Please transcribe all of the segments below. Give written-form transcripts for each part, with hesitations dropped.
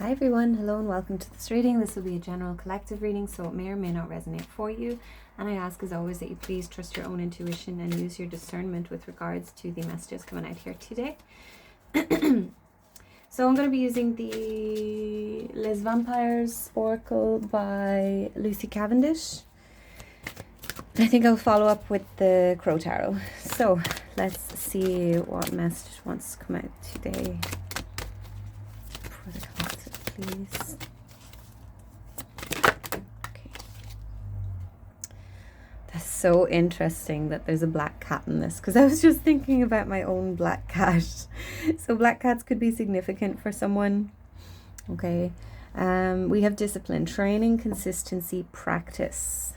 Hi everyone, hello and welcome to this reading. This will be a general collective reading, so it may or may not resonate for you. And I ask as always that you please trust your own intuition and use your discernment with regards to the messages coming out here today. So I'm going to be using the Les Vampires Oracle by Lucy Cavendish. I think I'll follow up with the Crow Tarot. So let's see what message wants to come out today. For the collective, please. Okay. That's so interesting that there's a black cat in this, because I was just thinking about my own black cat. So black cats could be significant for someone. Okay. We have discipline, training, consistency, practice.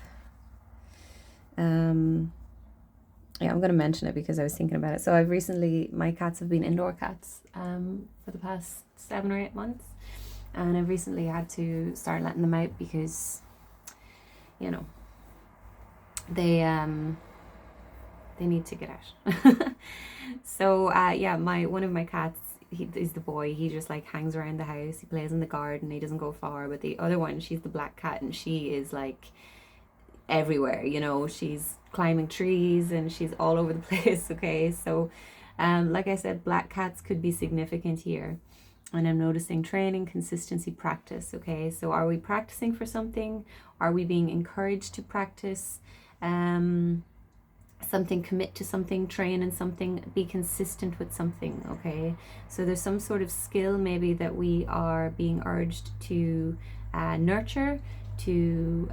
Yeah, I'm going to mention it because I was thinking about it. So I've recently, my cats have been indoor cats for the past 7 or 8 months. And I've recently had to start letting them out because, you know, they need to get out. So, yeah, one of my cats, he is the boy. He just like hangs around the house. He plays in the garden. He doesn't go far. But the other one, she's the black cat, and she is like everywhere, you know. She's climbing trees and she's all over the place. Okay, so like I said, black cats could be significant here, and I'm noticing training, consistency, practice. Okay, so are we practicing for something? Are we being encouraged to practice something, commit to something, train in something, be consistent with something? Okay, so there's some sort of skill maybe that we are being urged to nurture, to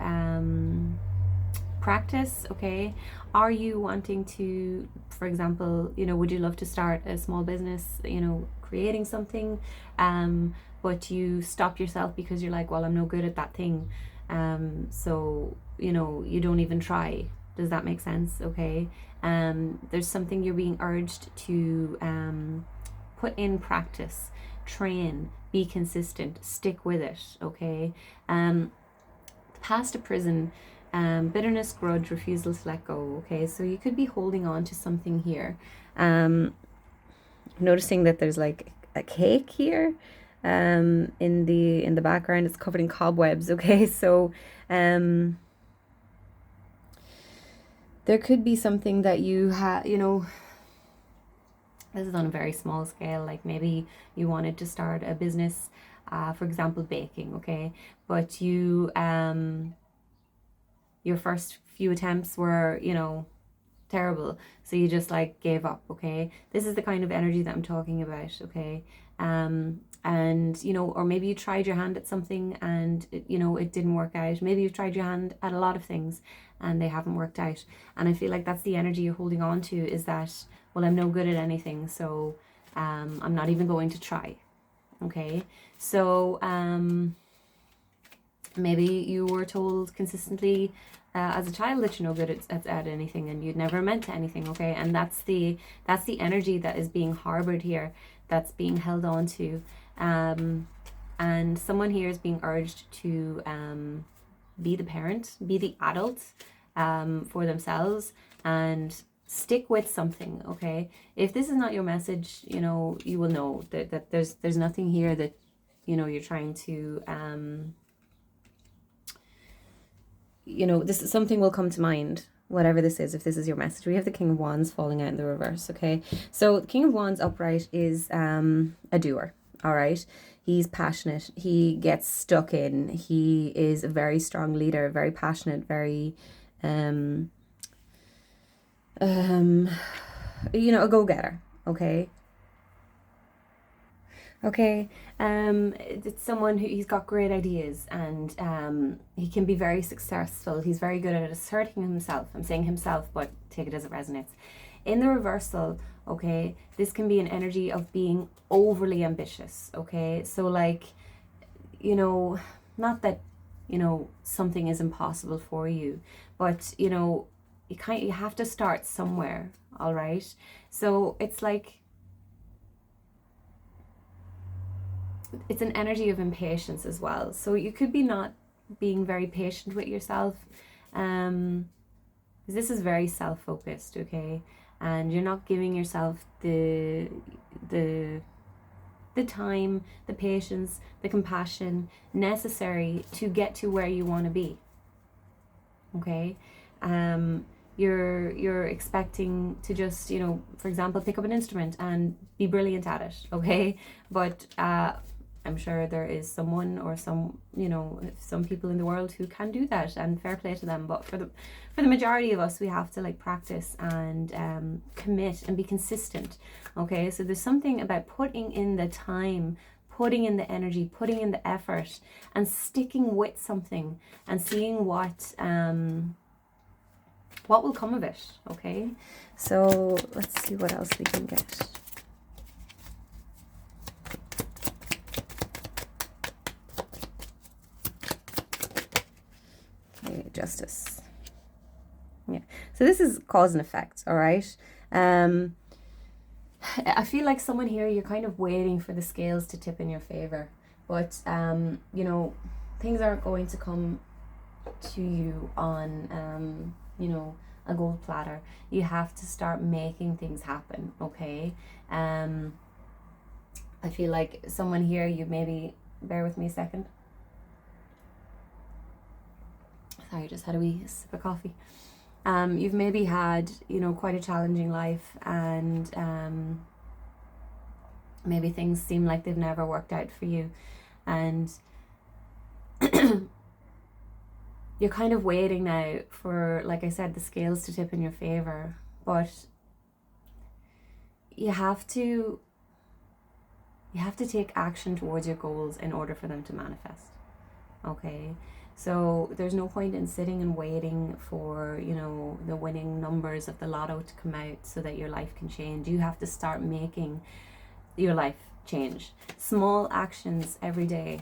practice. Okay, are you wanting to, for example, you know, would you love to start a small business, you know, creating something, but you stop yourself because you're like, well, I'm no good at that thing, so you know, you don't even try. Does that make sense? Okay, there's something you're being urged to put in practice, train, be consistent, stick with it. Okay, past a prison, bitterness, grudge, refusal to let go. Okay, so you could be holding on to something here. Noticing that there's like a cake here in the background. It's covered in cobwebs. Okay, so there could be something that you have, you know, this is on a very small scale, like maybe you wanted to start a business, for example, baking. Okay, but you your first few attempts were, you know, terrible, so you just like gave up. Okay, this is the kind of energy that I'm talking about. Okay, and you know, or maybe you tried your hand at something and it, you know, it didn't work out. Maybe you've tried your hand at a lot of things and they haven't worked out, and I feel like that's the energy you're holding on to, is that, well, I'm no good at anything, so I'm not even going to try. Okay, so maybe you were told consistently as a child that you're no good at anything and you'd never meant to anything. Okay, and that's the energy that is being harbored here, that's being held on to, and someone here is being urged to be the parent, be the adult for themselves, and stick with something. Okay, if this is not your message, you know, you will know that there's nothing here that, you know, you're trying to you know, this is something will come to mind, whatever this is, if this is your message. We have the King of Wands falling out in the reverse. Okay, so the King of Wands upright is a doer. All right, he's passionate, he gets stuck in, he is a very strong leader, very passionate, very you know, a go-getter. Okay, okay, it's someone who, he's got great ideas, and he can be very successful. He's very good at asserting himself. I'm saying himself, but take it as it resonates. In the reversal, okay, this can be an energy of being overly ambitious. Okay, so like, you know, not that, you know, something is impossible for you, but you know, you have to start somewhere. All right, so it's like, it's an energy of impatience as well. So you could be not being very patient with yourself, this is very self-focused. Okay, and you're not giving yourself the the time, the patience, the compassion necessary to get to where you want to be. Okay? You're expecting to just, you know, for example, pick up an instrument and be brilliant at it, okay? But I'm sure there is someone or some, you know, some people in the world who can do that, and fair play to them. But for the majority of us, we have to like practice and commit and be consistent, okay? So there's something about putting in the time, putting in the energy, putting in the effort, and sticking with something and seeing what will come of it, okay? So let's see what else we can get. Okay, justice. Yeah, so this is cause and effect, all right? I feel like someone here, you're kind of waiting for the scales to tip in your favor, but you know, things aren't going to come to you on you know, a gold platter. You have to start making things happen, okay? I feel like someone here, you maybe, bear with me a second. Sorry, just had a wee sip of coffee. You've maybe had, you know, quite a challenging life, and maybe things seem like they've never worked out for you, and you're kind of waiting now for, like I said, the scales to tip in your favor. But you have to take action towards your goals in order for them to manifest, okay? So there's no point in sitting and waiting for, you know, the winning numbers of the lotto to come out so that your life can change. You have to start making your life change. Small actions every day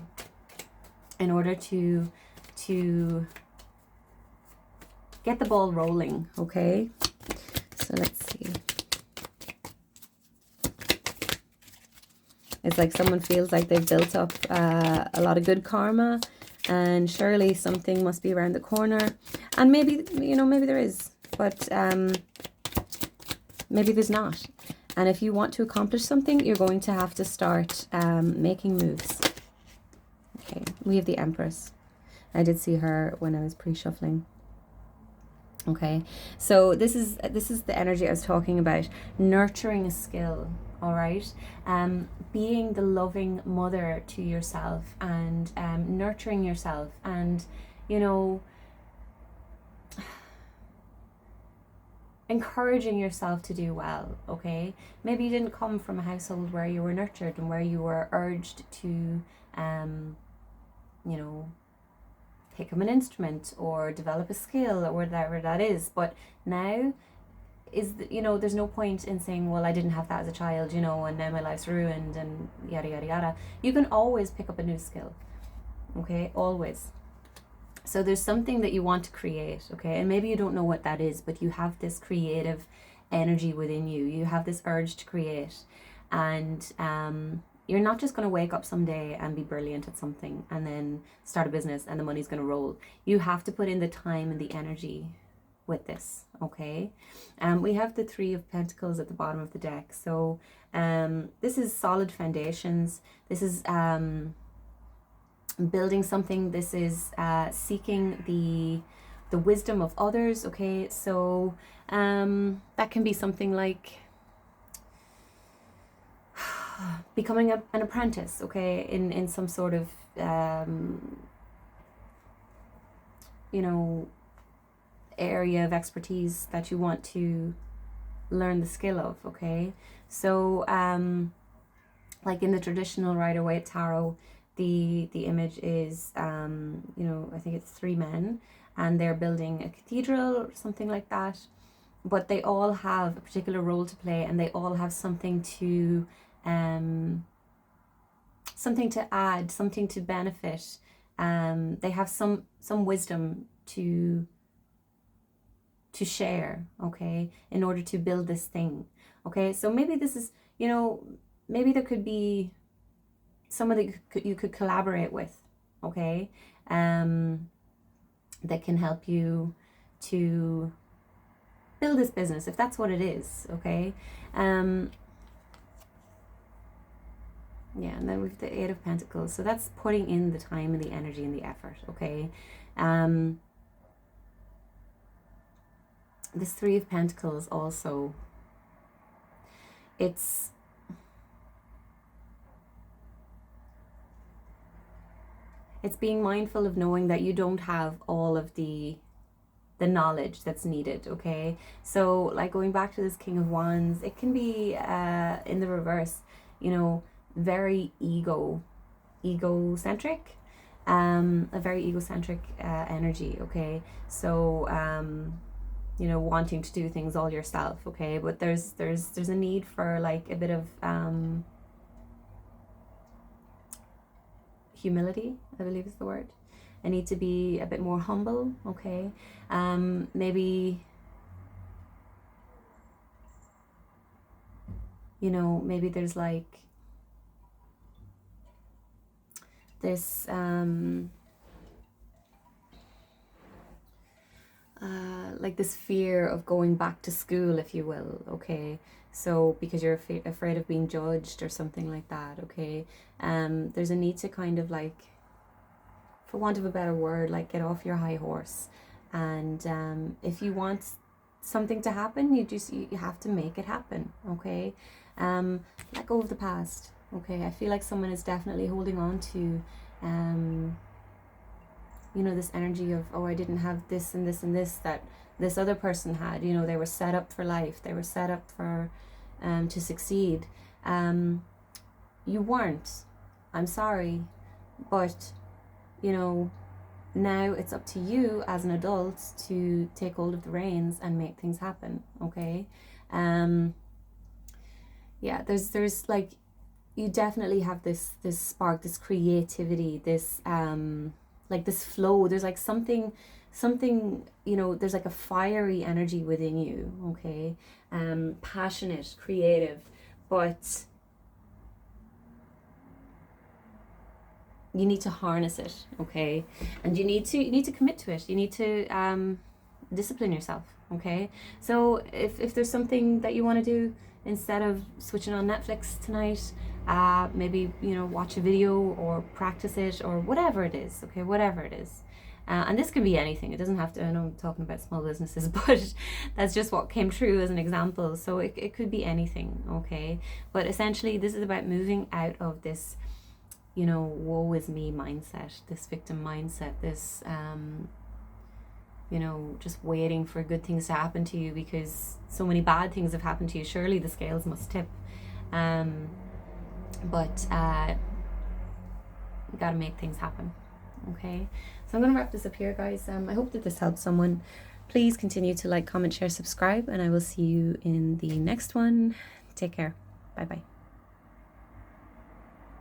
in order to get the ball rolling, okay? So let's see. It's like someone feels like they've built up a lot of good karma, and surely something must be around the corner. And maybe, you know, maybe there is, but maybe there's not. And if you want to accomplish something, you're going to have to start making moves. Okay, we have the Empress. I did see her when I was pre-shuffling. Okay, so this is the energy I was talking about. Nurturing a skill, all right? Being the loving mother to yourself, and nurturing yourself, and, you know, encouraging yourself to do well, okay? Maybe you didn't come from a household where you were nurtured and where you were urged to, you know, pick up an instrument or develop a skill or whatever that is. But now is, you know, there's no point in saying, well, I didn't have that as a child, you know, and now my life's ruined and yada yada yada. You can always pick up a new skill, okay? Always. So there's something that you want to create, okay? And maybe you don't know what that is, but you have this creative energy within you. You have this urge to create, and you're not just going to wake up someday and be brilliant at something and then start a business and the money's going to roll. You have to put in the time and the energy with this, okay? We have the Three of Pentacles at the bottom of the deck. So this is solid foundations. This is building something. This is seeking the wisdom of others, okay? So that can be something like becoming an apprentice, okay, in some sort of you know, area of expertise that you want to learn the skill of, okay? So like in the traditional Rider-Waite tarot, the image is you know, I think it's three men, and they're building a cathedral or something like that, but they all have a particular role to play, and they all have something to add, something to benefit. They have some wisdom to share, okay, in order to build this thing, okay? So maybe this is, you know, maybe there could be someone that you could collaborate with, okay, that can help you to build this business, if that's what it is, okay? Yeah, and then we've the Eight of Pentacles. So that's putting in the time and the energy and the effort, okay? This Three of Pentacles also, it's being mindful of knowing that you don't have all of the knowledge that's needed, okay? So like going back to this King of Wands, it can be in the reverse, you know, very egocentric, a very egocentric energy, okay? So you know, wanting to do things all yourself, okay? But there's a need for like a bit of humility, I believe is the word. I need to be a bit more humble, okay? Maybe, you know, maybe there's like this like this fear of going back to school, if you will, okay? So because you're afraid of being judged or something like that, okay? There's a need to kind of like, for want of a better word, like get off your high horse, and if you want something to happen, you have to make it happen, okay? Let go of the past, okay? I feel like someone is definitely holding on to you know, this energy of, oh, I didn't have this and this and this that this other person had. You know, they were set up for life, they were set up for to succeed. You weren't. I'm sorry, but you know, now it's up to you as an adult to take hold of the reins and make things happen, okay? Yeah, there's like, you definitely have this spark, this creativity, this like this flow. There's like something, you know, there's like a fiery energy within you, okay? Passionate, creative, but you need to harness it, okay? And you need to commit to it. You need to discipline yourself, okay? So if there's something that you want to do, instead of switching on Netflix tonight, maybe, you know, watch a video or practice it or whatever it is, okay? Whatever it is. And this could be anything. It doesn't have to, I know I'm talking about small businesses, but that's just what came true as an example. So it could be anything, okay? But essentially, this is about moving out of this, you know, woe is me mindset, this victim mindset, this, you know, just waiting for good things to happen to you because so many bad things have happened to you. Surely the scales must tip. But you gotta make things happen, okay? So I'm gonna wrap this up here, guys. I hope that this helps someone. Please continue to like, comment, share, subscribe, and I will see you in the next one. Take care. Bye bye.